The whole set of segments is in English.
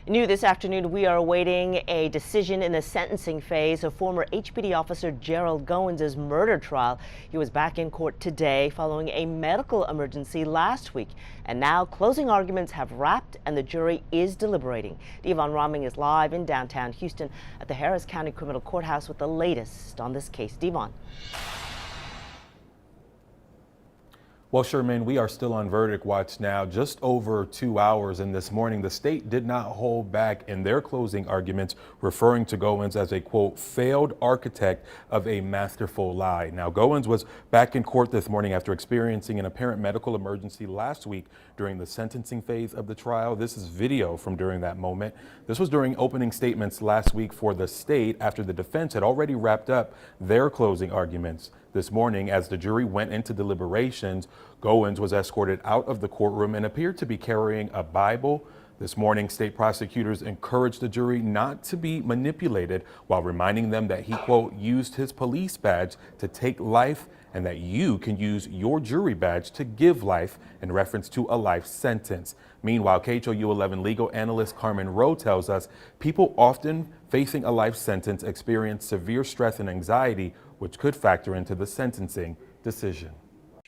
New this afternoon, we are awaiting a decision in the sentencing phase of former HPD officer Gerald Goines' murder trial. He was back in court today following a medical emergency last week. And now closing arguments have wrapped and the jury is deliberating. Devon Roming is live in downtown Houston at the Harris County Criminal Courthouse with the latest on this case. Devon. Well, Sherman, we are still on verdict watch now, just over 2 hours. And this morning, the state did not hold back in their closing arguments, referring to Goines as a, quote, failed architect of a masterful lie. Now, Goines was back in court this morning after experiencing an apparent medical emergency last week during the sentencing phase of the trial. This is video from during that moment. This was during opening statements last week for the state after the defense had already wrapped up their closing arguments. This morning, as the jury went into deliberations, Goines was escorted out of the courtroom and appeared to be carrying a Bible. This morning, state prosecutors encouraged the jury not to be manipulated while reminding them that he, quote, used his police badge to take life and that you can use your jury badge to give life, in reference to a life sentence. Meanwhile, KHOU 11 legal analyst Carmen Rowe tells us people often facing a life sentence experience severe stress and anxiety, which could factor into the sentencing decision.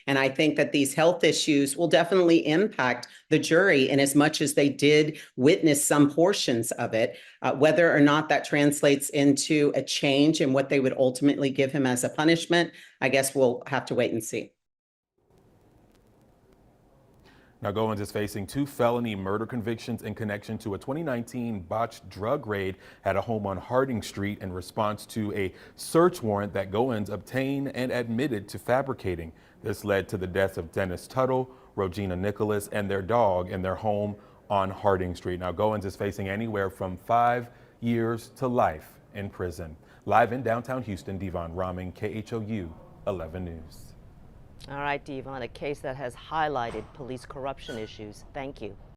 And I think that these health issues will definitely impact the jury in as much as they did witness some portions of it. Whether or not that translates into a change in what they would ultimately give him as a punishment, I guess we'll have to wait and see. Now, Goines is facing 2 felony murder convictions in connection to a 2019 botched drug raid at a home on Harding Street in response to a search warrant that Goines obtained and admitted to fabricating. This led to the deaths of Dennis Tuttle, Rhogena Nicholas, and their dog in their home on Harding Street. Now, Goines is facing anywhere from 5 years to life in prison. Live in downtown Houston, Devon Roming, KHOU 11 News. All right, Devon, a case that has highlighted police corruption issues. Thank you.